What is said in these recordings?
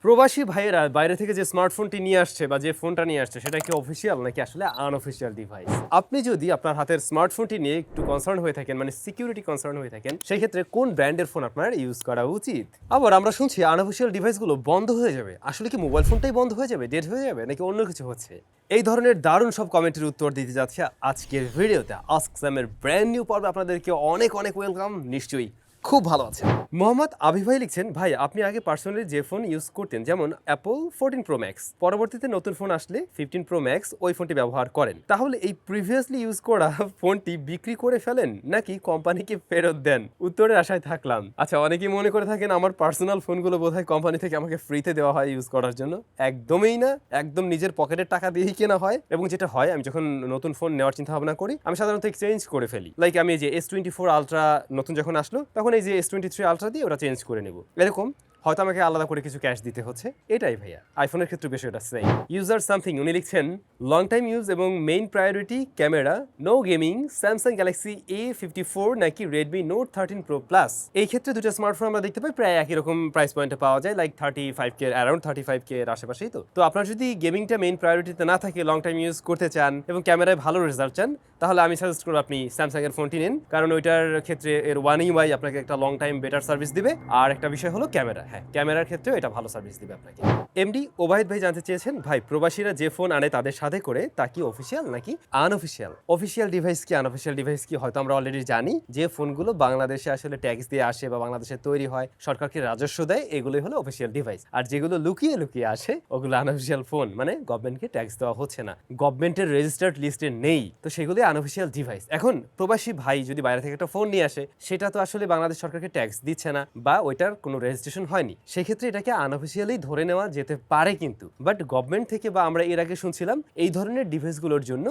প্রবাসী ভাইয়েরা বাইরে থেকে যে স্মার্টফোনটি নিয়ে আসছে বা যে ফোনটা নিয়ে আসছে সেটা কি অফিসিয়াল নাকি আসলে আনঅফিসিয়াল ডিভাইস? আপনি যদি আপনার হাতের স্মার্টফোনটি নিয়ে একটু কনসার্ন হয়ে থাকেন, মানে সিকিউরিটি কনসার্ন হয়ে থাকেন, সেই ক্ষেত্রে কোন ব্র্যান্ডের ফোন আপনার ইউজ করা উচিত? আবার আমরা শুনছি আনঅফিসিয়াল ডিভাইসগুলো বন্ধ হয়ে যাবে। আসলে কি মোবাইল ফোনটাই বন্ধ হয়ে যাবে, ডেড হয়ে যাবে, নাকি অন্য কিছু হচ্ছে? এই ধরনের দারুণ সব কমেন্টের উত্তর দিতে যাচ্ছে আজকের ভিডিওতে। আস্কসামের ব্র্যান্ড নিউ পর্বে আপনাদেরকে অনেক অনেক ওয়েলকাম। নিশ্চয়ই খুব ভালো আছেন। মোহাম্মদ আবি ভাই লিখছেন, ভাই আপনি আগে পার্সোনালি যে ফোন ইউজ করতেন, যেমন অ্যাপল 14 প্রো ম্যাক্স, পরবর্তীতে নতুন ফোন আসলে 15 প্রো ম্যাক্স ওই ফোনটি ব্যবহার করেন, তাহলে এই প্রিভিয়াসলি ইউজ করা ফোনটি বিক্রি করে ফেলেন নাকি কোম্পানিকে ফেরত দেন? উত্তরের আশায় থাকলাম। আচ্ছা, অনেকেই মনে করে থাকেন আমার পার্সোনাল ফোনগুলো বোধহয় কোম্পানি থেকে আমাকে ফ্রিতে দেওয়া হয় ইউজ করার জন্য। একদমই না, একদম নিজের পকেটের টাকা দিয়েই কেনা হয়। এবং যেটা হয়, আমি যখন নতুন ফোন নেওয়ার চিন্তা ভাবনা করি, আমি সাধারণত এক্সচেঞ্জ করে ফেলি। লাইক আমি যে S24 আলট্রা নতুন যখন আসলো, তখন এই যে S23 আলট্রা দিয়ে ওটা চেঞ্জ করে নেব, এরকম হয়তো আমাকে আলাদা করে কিছু ক্যাশ দিতে হচ্ছে। এটাই ভাইয়া, আইফোনের ক্ষেত্রে বিষয়টা সেম। ইউজার সামথিং উনি লিখছেন, লং টাইম ইউজ এবং main priority camera, no gaming, Samsung Galaxy A54 নাকি রেডমি নোট 13 প্রো প্লাস। এই ক্ষেত্রে দুটো স্মার্টফোন আমরা দেখতে পাই প্রায় একই রকম প্রাইস পয়েন্টে পাওয়া যায়, লাইক 35K, অ্যারাউন্ড 35K এর আশেপাশেই। তো আপনার যদি গেমিংটা মেইন প্রায়োরিটিতে না থাকে, লং টাইম ইউজ করতে চান এবং ক্যামেরায় ভালো রেজাল্ট চান, তাহলে আমি সাজেস্ট করব আপনি স্যামসাং এর ফোনটি নিন, কারণ ওইটার ক্ষেত্রে এর ওয়ান ইউআই আপনাকে একটা লং টাইম বেটার সার্ভিস দিবে। আর একটা বিষয় হলো ক্যামেরা, হ্যাঁ ক্যামেরার ক্ষেত্রেও এটা ভালো সার্ভিস দিবে আপনাকে। এমডি ওবায়দ ভাই জানতে চেয়েছেন, ভাই প্রবাসীরা যে ফোন আনে তাদের সাথে করে তা কি অফিসিয়াল নাকি আনঅফিসিয়াল? অফিসিয়াল ডিভাইস কি আনঅফিসিয়াল ডিভাইস কি হয়তো আমরা অলরেডি জানি। যে ফোনগুলো বাংলাদেশে আসলে ট্যাক্স দিয়ে আসে বা বাংলাদেশে তৈরি হয়, সরকারকে রাজস্ব দেয়, এগুলোই হলো অফিসিয়াল ডিভাইস। আর যেগুলো লুকিয়ে লুকিয়ে আসে ওগুলো আনঅফিসিয়াল ফোন, মানে গভর্নমেন্টকে ট্যাক্স দেওয়া হচ্ছে না, গভর্নমেন্টের রেজিস্টার্ড লিস্টে নেই, তো সেগুলো আনঅফিসিয়াল ডিভাইস। এখন প্রবাসী ভাই যদি বাইরে থেকে একটা ফোন নিয়ে আসে, সেটা তো আসলে বাংলাদেশ সরকারকে ট্যাক্স দিচ্ছে না বা ওইটার কোনো রেজিস্ট্রেশন হয়নি, সেই ক্ষেত্রে এটাকে আনঅফিসিয়ালি ধরে নেওয়া যেতে পারে। কিন্তু বাট গভর্নমেন্ট থেকে বা আমরা এর আগে শুনছিলাম এই ধরনের ডিভাইসগুলোর জন্য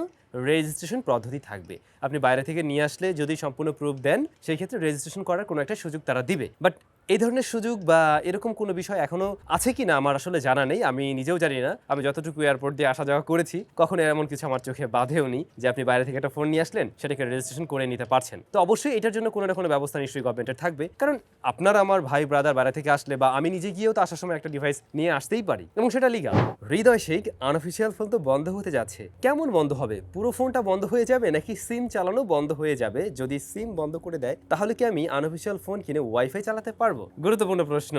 রেজিস্ট্রেশন পদ্ধতি থাকবে। আপনি বাইরে থেকে নিয়ে আসলে যদি সম্পূর্ণ প্রুফ দেন, সেই ক্ষেত্রে রেজিস্ট্রেশন করার কোনো একটা সুযোগ তারা দিবে। বাট এই ধরনের সুযোগ বা এরকম কোনো বিষয় এখনো আছে কিনা আমার আসলে জানা নেই, আমি নিজেও জানি না। আমি যতটুকু এয়ারপোর্ট দিয়ে আসা যাওয়া করেছি, কখনো এমন কিছু আমার চোখে বাধেও নি যে আপনি বাইরে থেকে একটা ফোন নিয়ে আসলেন, সেটাকে রেজিস্ট্রেশন করে নিতে পারছেন। তো অবশ্যই এটার জন্য কোনো না কোনো ব্যবস্থা নিশ্চয়ই গভর্নমেন্টের থাকবে, কারণ আপনার আমার ভাই ব্রাদার বাইরে থেকে আসলে বা আমি নিজে গিয়েও তো আসার সময় একটা ডিভাইস নিয়ে আসতেই পারি এবং সেটা লিগাল। হৃদয় শেখ, আনঅফিসিয়াল ফোন তো বন্ধ হতে যাচ্ছে, কেমন বন্ধ হবে? পুরো ফোনটা বন্ধ হয়ে যাবে নাকি সিম চালানো বন্ধ হয়ে যাবে? যদি সিম বন্ধ করে দেয়, তাহলে কি আমি আনঅফিসিয়াল ফোন কিনে ওয়াইফাই চালাতে পারবো? গুরুত্বপূর্ণ প্রশ্ন।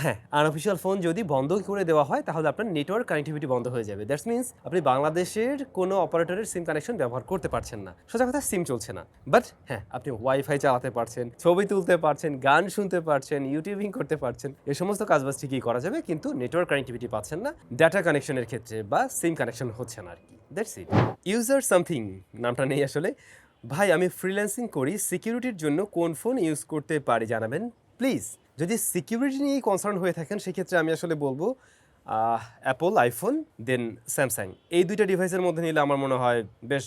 হ্যাঁ, আনঅফিসিয়াল ফোন যদি বন্ধ করে দেওয়া হয়, তাহলে আপনার নেটওয়ার্ক কানেক্টিভিটি বন্ধ হয়ে যাবে। দ্যাটস মিনস আপনি বাংলাদেশের কোনো অপারেটরের সিম কানেকশন ব্যবহার করতে পারছেন না, সোজা কথা সিম চলছে না। বাট হ্যাঁ, আপনি ওয়াইফাই চালাতে পারছেন, ছবি তুলতে পারছেন, গান শুনতে পারছেন, ইউটিউবিং করতে পারছেন, এই সমস্ত কাজবাজ ঠিকই করা যাবে, কিন্তু নেটওয়ার্ক কানেক্টিভিটি পাচ্ছেন না ডাটা কানেকশনের ক্ষেত্রে, বা সিম কানেকশন হচ্ছে না আর কি। That's it. ইউজার সামথিং নামটা নেই আসলে। ভাই আমি ফ্রিল্যান্সিং করি, সিকিউরিটির জন্য কোন ফোন ইউজ করতে পারি জানাবেন প্লিজ। যদি সিকিউরিটি নিয়েই কনসার্ন হয়ে থাকেন, সেক্ষেত্রে আমি আসলে বলবো অ্যাপল, আইফোন, দেন স্যামসাং, এই দুইটা ডিভাইসের মধ্যে নিলে আমার মনে হয় বেশ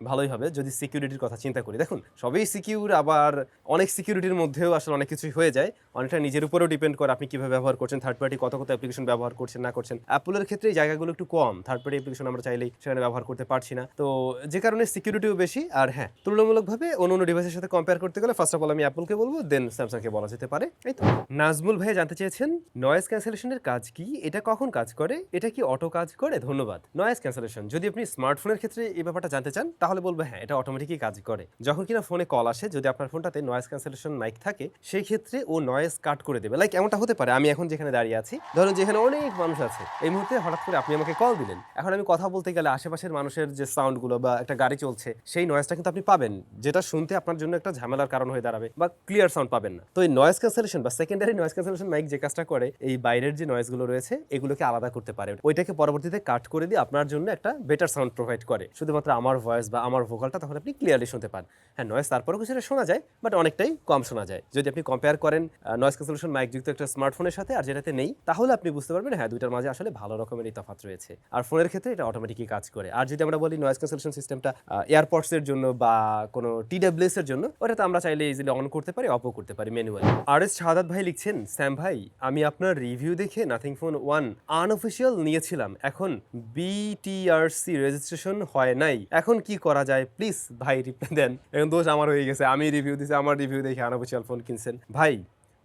ভালোই হবে যদি সিকিউরিটির কথা চিন্তা করি। দেখুন, সবই সিকিউর, আবার অনেক সিকিউরিটির মধ্যেও আসলে অনেক কিছুই হয়ে যায়। অনেকটা নিজের উপরেও ডিপেন্ড করে আপনি কীভাবে ব্যবহার করছেন, থার্ড পার্টি কত কত অ্যাপ্লিকেশন ব্যবহার করছেন না করছেন। অ্যাপলের ক্ষেত্রে এই জায়গাগুলো একটু কম, থার্ড পার্টি অ্যাপ্লিকেশন আমরা চাইলেই সেখানে ব্যবহার করতে পারছি না, তো যে কারণে সিকিউরিটিও বেশি। আর হ্যাঁ, তুলনামূলকভাবে অন্য অন্য ডিভাইসের সাথে কম্পেয়ার করতে গেলে ফার্স্ট অফ অল আমি অ্যাপলকে বলবো, দেন স্যামসাংকে বলা যেতে পারে। এই তো। নাজমুল ভাই জানতে চেয়েছেন, নয়েজ ক্যান্সেলেশনের কাজ কি, এটা কখন কাজ করে, এটা কি অটো কাজ করে? ধন্যবাদ। নয়েজ ক্যান্সেলেশন যদি আপনি স্মার্টফোনের ক্ষেত্রে এই ব্যাপারটা জানতে চান, তাহলে বলবো হ্যাঁ, এটা অটোমেটিকই কাজ করে। যখন কিনা ফোনে কল আসে, যদি আপনার ফোনটাতে নয়েজ ক্যান্সেলেশন মাইক থাকে, সেই ক্ষেত্রে ও নয়েজ কাট করে দেবে। লাইক এমনটা হতে পারে, আমি এখন যেখানে দাঁড়িয়ে আছি, ধরুন যেখানে অনেক মানুষ আছে, এই মুহূর্তে হঠাৎ করে আপনি আমাকে কল দিলেন, এখন আমি কথা বলতে গেলে আশেপাশের মানুষের যে সাউন্ডগুলো বা একটা গাড়ি চলছে, সেই নয়েজটা কিন্তু আপনি পাবেন, যেটা শুনতে আপনার জন্য একটা ঝামেলার কারণ হয়ে দাঁড়াবে বা ক্লিয়ার সাউন্ড পাবেন না। তো এই নয়েজ ক্যান্সেলেশন বা সেকেন্ডারি নয়েজ ক্যান্সেলেশন মাইক যে কাজটা করে, এই বাইরের যে নয়েজগুলো রয়েছে এগুলোকে আলাদা করতে পারে, ওইটাকে পরবর্তীতে কাট করে দিয়ে আপনার জন্য একটা বেটার সাউন্ড প্রোভাইড করে, শুধুমাত্র আমার ভয়েস বা আমার ভোকালটা তখন আপনি ক্লিয়ারলি শুনতে পান। হ্যাঁ, নয়েজ তারপরেও কিছুটা শোনা যায়, বাট অনেকটাই কম শোনা যায়। যদি আপনি কম্পেয়ার করেন নয়েজ ক্যান্সেলেশন মাইক যুক্ত একটা স্মার্টফোনের সাথে আর যেটাতে নেই, তাহলে আপনি বুঝতে পারবেন হ্যাঁ, দুইটার মাঝে আসলে ভালো রকমেরই তফাৎ রয়েছে। আর ফোনের ক্ষেত্রে এটা অটোমেটিকই কাজ করে। আর যদি আমরা বলি নয়েজ ক্যান্সেলেশন সিস্টেমটা এয়ারপডসের জন্য বা কোনো TWS এর জন্য, ওটা তো আমরা চাইলে ইজিলি অন করতে পারি, অফও করতে পারি ম্যানুয়ালি। RS শাহাদাত ভাই লিখছেন, স্যাম ভাই আমি আপনার রিভিউ দেখে নাথিং ফোন 1 আনঅফিসিয়াল নিয়েছিলাম, এখন BTRC রেজিস্ট্রেশন হয় নাই, এখন কি করা যায় প্লিজ ভাই রিপ্লাই দেন। এখন দোষ আমার হয়ে গেছে, আমি রিভিউ দিছি, আমার রিভিউ দেখে আনঅফিসিয়াল ফোন কিনছেন। ভাই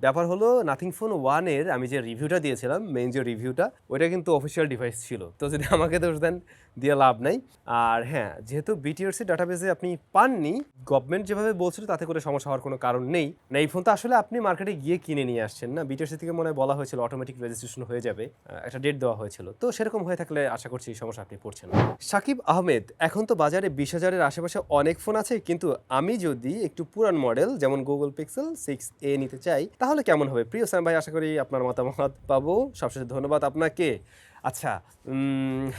ব্যাপার হলো নাথিং ফোন 1 এর আমি যে রিভিউটা দিয়েছিলাম, মেইন যে রিভিউটা, ওইটা কিন্তু অফিসিয়াল ডিভাইস ছিল। তো যদি আমাকে দোষ দেন, দিয়ে লাভ নাই। আর হ্যাঁ, যেহেতু বিটিআরসি ডাটাবেসে আপনি পাননি, গভর্নমেন্ট যেভাবে বলছিল তাতে করে সমস্যা হওয়ার কোনো কারণ নেই। না, এই ফোনটা আসলে আপনি মার্কেটে গিয়ে কিনে নিয়ে আসছেন না, বিটিআরসি থেকে মনে হয় বলা হয়েছিল অটোমেটিক রেজিস্ট্রেশন হয়ে যাবে, একটা ডেট দেওয়া হয়েছিল। তো সেরকম হয়ে থাকলে আশা করছি এই সমস্যা আপনি পড়ছেন না। সাকিব আহমেদ, এখন তো বাজারে 20,000-এর আশেপাশে অনেক ফোন আছে, কিন্তু আমি যদি একটু পুরান মডেল যেমন গুগল পিক্সেল 6a নিতে চাই তাহলে কেমন হবে? প্রিয় স্যাম ভাই, আশা করি আপনার মতামত পাবো। সবশেষে ধন্যবাদ আপনাকে। আচ্ছা,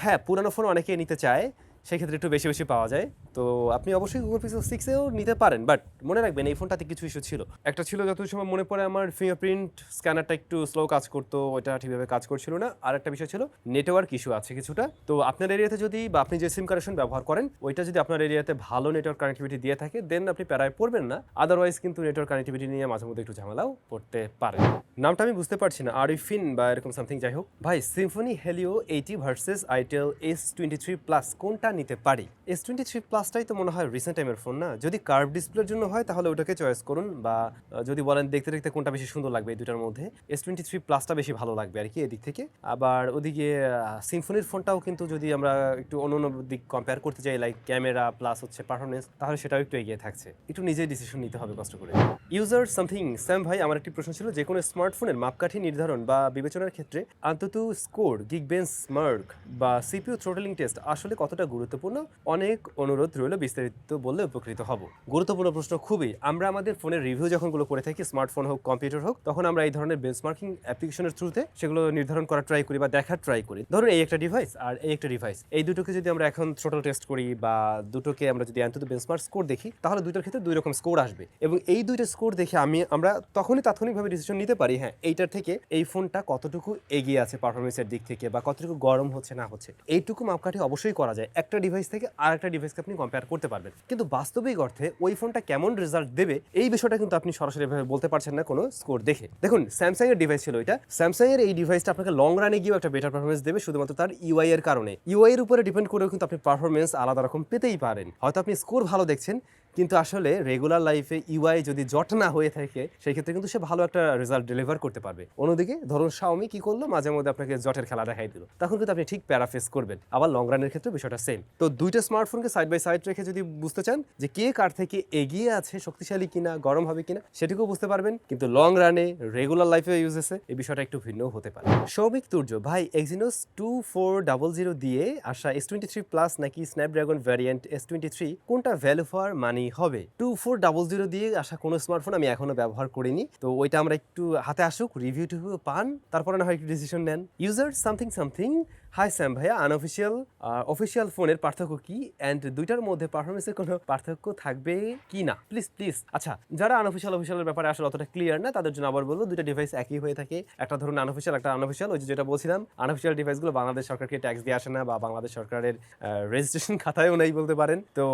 হ্যাঁ, পুরানো ফোন অনেকেই নিতে চায়, সেক্ষেত্রে একটু বেশি বেশি পাওয়া যায়। তো আপনি অবশ্যই গুগল পিক্সেল 6এও নিতে পারেন, বাট মনে রাখবেন এই ফোনটাতে কিছু ইস্যু ছিল। একটা ছিল, যত সময় মনে পড়ে আমার, ফিঙ্গারপ্রিন্ট স্ক্যানারটা একটু স্লো কাজ করতো, ওইটা ঠিকভাবে কাজ করছিল না। আর একটা বিষয় ছিল নেটওয়ার্ক ইস্যু আছে কিছুটা। তো আপনার এরিয়াতে যদি, বা আপনি যে সিম কানেকশন ব্যবহার করেন ওইটা যদি আপনার এরিয়াতে ভালো নেটওয়ার্ক কানেক্টিভিটি দিয়ে থাকে, দেন আপনি প্যারায় পড়বেন না। আদারওয়াইজ কিন্তু নেটওয়ার্ক কানেক্টিভিটি নিয়ে মাঝে মধ্যে একটু ঝামেলাও পড়তে পারে। নামটা আমি বুঝতে পারছি না, আরিফিন বা এরকম সামথিং, যাই হোক। ভাই, Symphony Helio 80 versus itel S23 plus কোনটা নিতে পারি? S23 প্লাসটাই তো মনে হয় রিসেন্ট টাইমের ফোন না? যদি কার্ভ ডিসপ্লের জন্য হয় তাহলে ওটাকে চয়েস করুন, বা যদি বলেন দেখতে দেখতে কোনটা বেশি সুন্দর লাগবে এই দুটার মধ্যে, S23 প্লাসটা বেশি ভালো লাগবে আর কি এদিক থেকে। আবার ওদিকে সিম্ফনির ফোনটাও কিন্তু যদি আমরা একটু অন্য অন্য দিক কম্পেয়ার করতে চাই, লাইক ক্যামেরা প্লাস হচ্ছে পারফরমেন্স, তাহলে সেটাও একটু এগিয়ে থাকছে। একটু নিজেই ডিসিশন নিতে হবে কষ্ট করে। ইউজার সামথিং স্যাম ভাই, আমার একটি প্রশ্ন ছিল, যে কোনো স্মার্টফোনের মাপকাঠি নির্ধারণ বা বিবেচনার ক্ষেত্রে অন্তত স্কোর, গিগবেঞ্চ মার্ক বা সিপিইউ থ্রোটলিং টেস্ট আসলে কতটা গুরুত্বপূর্ণ? অনেক অনুরোধ রইল, বিস্তারিত বললে উপকৃত হব। গুরুত্বপূর্ণ প্রশ্ন খুবই। আমরা আমাদের ফোনের রিভিউ যখনগুলো করে থাকি, স্মার্টফোন হোক কম্পিউটার হোক, তখন আমরা এই ধরনের বেঞ্চমার্কিং অ্যাপ্লিকেশনের থ্রুতে সেগুলো নির্ধারণ করা ট্রাই করি বা দেখার ট্রাই করি। ধরুন এই একটা ডিভাইস আর এই একটা ডিভাইস, এই দুটোকে যদি আমরা এখন থ্রোটল টেস্ট করি বা দুটোকে আমরা যদি অন্তত বেঞ্চমার্ক স্কোর দেখি, তাহলে দুইটার ক্ষেত্রে দুই রকম স্কোর আসবে, এবং এই দুইটা স্কোর দেখে আমরা তখনই তাৎক্ষণিকভাবে ডিসিশন নিতে পারি, হ্যাঁ, এইটার থেকে এই ফোনটা কতটুকু এগিয়ে আছে পারফরমেন্সের দিক থেকে, বা কতটুকু গরম হচ্ছে না হচ্ছে। এইটুকু মাপকাঠি অবশ্যই করা যায়। একটা ডিভাইস থেকে আর একটা ডিভাইসকে আপনি কম্পেয়ার করতে পারবেন, কিন্তু বাস্তবিক অর্থে ওই ফোনটা কেমন রেজাল্ট দেবে এই বিষয়টা কিন্তু আপনি সরাসরিভাবে বলতে পারছেন না কোনো স্কোর দেখে। দেখুন, স্যামসাং এর ডিভাইস ছিল এটা, স্যামসাং এর এই ডিভাইসটা আপনাকে লং রানে গিয়েও একটা বেটার পারফরমেন্স দেবে শুধুমাত্র তার ইউআই এর কারণে। ইউআই এর উপরে ডিপেন্ড করেও কিন্তু আপনি পারফরমেন্স আলাদা রকম পেতেই পারেন। হয়তো আপনি স্কোর ভালো দেখছেন, কিন্তু আসলে রেগুলার লাইফে ইউআই যদি জট না হয়ে থাকে, সেই ক্ষেত্রে কিন্তু সে ভালো একটা রেজাল্ট ডেলিভার করতে পারবে। অন্যদিকে ধরুন শাওমি কি করলো, মাঝে মধ্যে আপনাকে জটের খেলা দেখাই দিল, তখন কিন্তু আপনি ঠিক প্যারাফেস করবেন। আবার লং রানের ক্ষেত্রে বিষয়টা সেম। তো দুইটা স্মার্টফোনকে সাইড বাই সাইড রেখে যদি বুঝতে চান যে কে কার থেকে এগিয়ে আছে, শক্তিশালী কিনা, গরম হবে কিনা, সেটুকু বুঝতে পারবেন। কিন্তু লং রানে রেগুলার লাইফে ইউজেসে এই বিষয়টা একটু ভিন্ন হতে পারে। সৌমিক তুর্য, ভাই, এক্সিনোস 2400 দিয়ে আসা S23 প্লাস নাকি স্ন্যাপড্রাগন ভ্যারিয়েন্ট S23, কোনটা ভ্যালু ফর মানি হবে? 2400 দিয়ে আসা কোনো স্মার্টফোন আমি এখনো ব্যবহার করিনি, তো ওইটা আমরা একটু হাতে আসুক, রিভিউ টিভিউ পান, তারপরে না হয় একটু ডিসিশন নেন। User something something, hi Sam ভাইয়া, আনঅফিসিয়াল অফিসিয়াল ফোনের পার্থক্য কি, অ্যান্ড দুইটার মধ্যে পারফরমেন্সের কোনো পার্থক্য থাকবে কি না, প্লিজ প্লিজ। আচ্ছা, যারা অফিসিয়ালের ব্যাপারে আসলে অতটা ক্লিয়ার না, তাদের জন্য আবার বলবো, দুইটা ডিভাইস একই হয়ে থাকে। একটা ধরুন আনঅফিসিয়াল, একটা আনঅফিসিয়াল। ওই যেটা বলছিলাম, আনঅফিসিয়াল ডিভাইসগুলো বাংলাদেশ সরকারকে ট্যাক্স দিয়ে আসে না, বা বাংলাদেশ সরকারের রেজিস্ট্রেশন খাতায়ও নেই বলতে পারেন। তো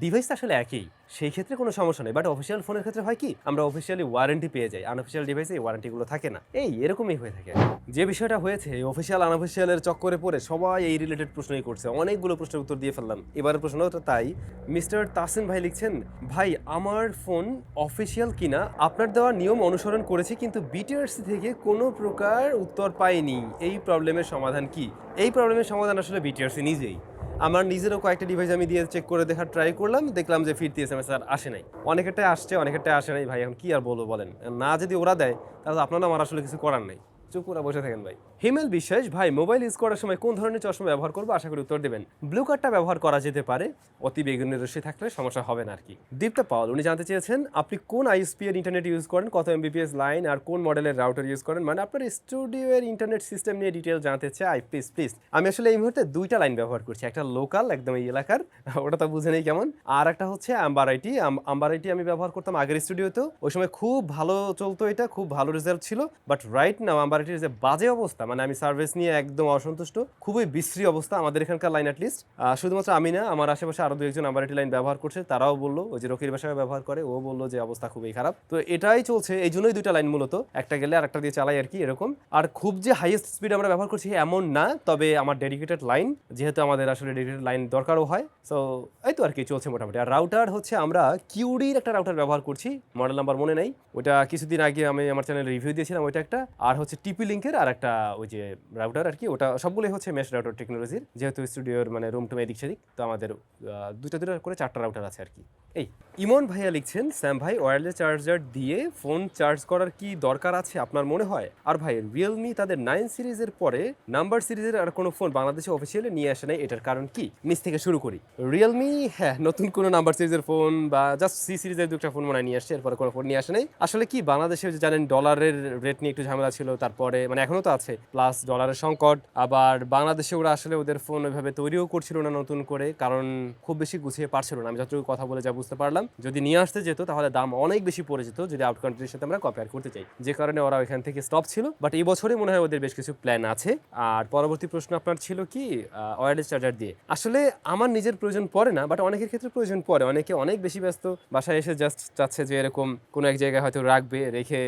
ডিভাইস আসলে একই, সেই ক্ষেত্রে কোনো সমস্যা নেই। বাট অফিসিয়াল ফোনের ক্ষেত্রে হয় কি, আমরা অফিসিয়ালি ওয়ারেন্টি পেয়ে যাই, আনঅফিসিয়াল ডিভাইসে এই ওয়ারেন্টিগুলো থাকে না। এই এরকমই হয়ে থাকে। যে বিষয়টা হয়েছে, অফিসিয়াল আনঅফিসিয়ালের চক্করে পড়ে সবাই এই রিলেটেড প্রশ্নই করছে, অনেকগুলো প্রশ্নের উত্তর দিয়ে ফেললাম। এবারের প্রশ্নটা তাই। মিস্টার তাসিন ভাই লিখছেন, ভাই, আমার ফোন অফিসিয়াল কিনা আপনার দেওয়া নিয়ম অনুসরণ করেছি, কিন্তু বিটিআরসি থেকে কোনো প্রকার উত্তর পাইনি। এই প্রবলেমের সমাধান কি? এই প্রবলেমের সমাধান আসলে বিটিআরসি নিজেই। আমার নিজেরও কয়েকটা ডিভাইস আমি দিয়ে চেক করে দেখার ট্রাই করলাম, দেখলাম যে ফিরতি এসএমএস আর আসে নাই। অনেকেরটাই আসছে, অনেকেরটাই আসে নাই। ভাই, এখন কি আর বলবো বলেন, না যদি ওরা দেয় তাহলে আপনার আমার আসলে কিছু করার নেই, চুপ করে বসে থাকেন ভাই। হিমেল বিশ্বাস, ভাই, মোবাইল ইউজ করার সময় কোন ধরনের চশমা ব্যবহার করবো, আশা করি উত্তর দেবেন। ব্লু কার্ডটা ব্যবহার করা যেতে পারে, অতি বেগুনি রশ্মি থাকলে সমস্যা হবে না আর কি। দীপ্তা পাল, উনি জানতে চেয়েছেন আপনি কোন আইএসপি এর ইন্টারনেট ইউজ করেন, কত এমবিপিএস লাইন, আর কোন মডেলের রাউটার ইউজ করেন, মানে আপনার স্টুডিও এর ইন্টারনেট সিস্টেম নিয়ে ডিটেল জানতে চাই প্লিজ প্লিজ। আমি আসলে এই মুহূর্তে দুইটা লাইন ব্যবহার করছি, একটা লোকাল একদম এই এলাকার, ওটা তো বুঝে নেই কেমন, আর একটা হচ্ছে আম্বার আইটি। আম্বার আইটি আমি ব্যবহার করতাম আগের স্টুডিওতেও, ওই সময় খুব ভালো চলতো, এটা খুব ভালো রেজাল্ট ছিল। বাট রাইট নাও আম্বার নাম্বারটির যে বাজে অবস্থা, মানে আমি সার্ভিস নিয়ে একদম অসন্তুষ্ট, খুবই বিশ্রী অবস্থা আমাদের এখানকার লাইন অ্যাটলিস্ট। শুধুমাত্র আমি না, আমার আশেপাশে আরও 2-1 নাম্বারটি লাইন ব্যবহার করছে, তারাও বললো, ওই যে রকির বাসায় ব্যবহার করে, ও বললো যে অবস্থা খুবই খারাপ। তো এটাই চলছে, এই জন্যই 2টা লাইন মূলত, একটা গেলে আর একটা দিয়ে চালাই আর কি এরকম। আর খুব যে হাইয়েস্ট স্পিড আমরা ব্যবহার করছি এমন না, তবে আমার ডেডিকেটেড লাইন, যেহেতু আমাদের আসলে ডেডিকেটেড লাইন দরকারও হয়, সো এই তো আর কি চলছে মোটামুটি। আর রাউটার হচ্ছে আমরা কিউডির একটা রাউটার ব্যবহার করছি, মডেল নাম্বার মনে নেই, ওটা কিছুদিন আগে আমি আমার চ্যানেলে রিভিউ দিয়েছিলাম ওইটা একটা। আর হচ্ছে টিপি লিঙ্কের আর একটা ওই যে রাউটার আর কি, ওটা সবগুলোই হচ্ছে মেশ রাউটার টেকনোলজির, যেহেতু স্টুডিওর মানে রুম টুম এদিক সেদিক, তো আমাদের দুটা করে 4টা রাউটার আছে আর কি। এই ইমন ভাইয়া লিখছেন, স্যাম ভাই ওয়্যারলেস চার্জার দিয়ে ফোন চার্জ করার কি দরকার আছে আপনার মনে হয়? আর ভাই রিয়েলমি তাদের 9 সিরিজের পরে নাম্বার সিরিজের আর কোনো ফোন বাংলাদেশে অফিসিয়ালি নিয়ে আসে নাই, এটার কারণ কি? নিচ থেকে শুরু করি। রিয়েলমি হ্যাঁ নতুন কোনো নাম্বার সিরিজের ফোন বা জাস্ট সি সিরিজের 2টা ফোন মনে নিয়ে আসছে, এরপরে কোনো ফোন নিয়ে আসে নাই। আসলে কি বাংলাদেশে যে জানেন ডলারের রেট নিয়ে একটু ঝামেলা ছিল, তারপরে মানে এখনও তো আছে, প্লাস ডলারের সংকট। আবার বাংলাদেশে ওরা আসলে ওদের ফোন ওইভাবে তৈরিও করছিল না নতুন করে, কারণ খুব বেশি গুছিয়ে পারছিল না, আমি যতটুকু কথা বলে যা বুঝতে পারলাম। যদি নিয়ে আসতে যেত তাহলে দাম অনেক বেশি পড়ে যেত যদি আউট কান্ট্রির সাথে আমরা কম্পেয়ার করতে চাই, যে কারণে ওরা ওইখান থেকে স্টপ ছিল। বাট এই বছরে মনে হয় ওদের বেশ কিছু প্ল্যান আছে। আর পরবর্তী প্রশ্ন আপনার ছিল কি ওয়্যারলেস চার্জার দিয়ে, আসলে আমার নিজের প্রয়োজন পড়ে না, বাট অনেকের ক্ষেত্রে প্রয়োজন পড়ে। অনেকে অনেক বেশি ব্যস্ত, বাসায় এসে জাস্ট চাচ্ছে যে এরকম কোনো এক জায়গায় হয়তো রাখবে, রেখে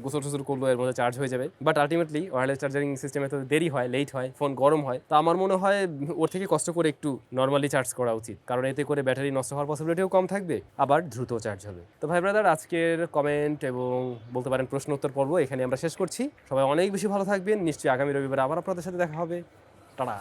গোসল টোসল করলো, এর মধ্যে চার্জ হয়ে যাবে। বাট আলটিমেটলি ওয়্যারলেস চার্জারিং সিস্টেমে তো দেরি হয়, লেট হয়, ফোন গরম হয়। তো আমার মনে হয় ওর থেকে কষ্ট করে একটু নর্মালি চার্জ করা উচিত, কারণ এতে করে ব্যাটারি নষ্ট হওয়ার পসিবিলিটিও কম থাকবে, আবার দ্রুত চার্জ হবে। তো ভাই ব্রাদার, আজকের কমেন্ট এবং বলতে পারেন প্রশ্ন উত্তর পর্ব এখানে আমরা শেষ করছি। সবাই অনেক বেশি ভালো থাকবেন, নিশ্চয়ই আগামী রবিবার আবার আপনাদের সাথে দেখা হবে। টাটা।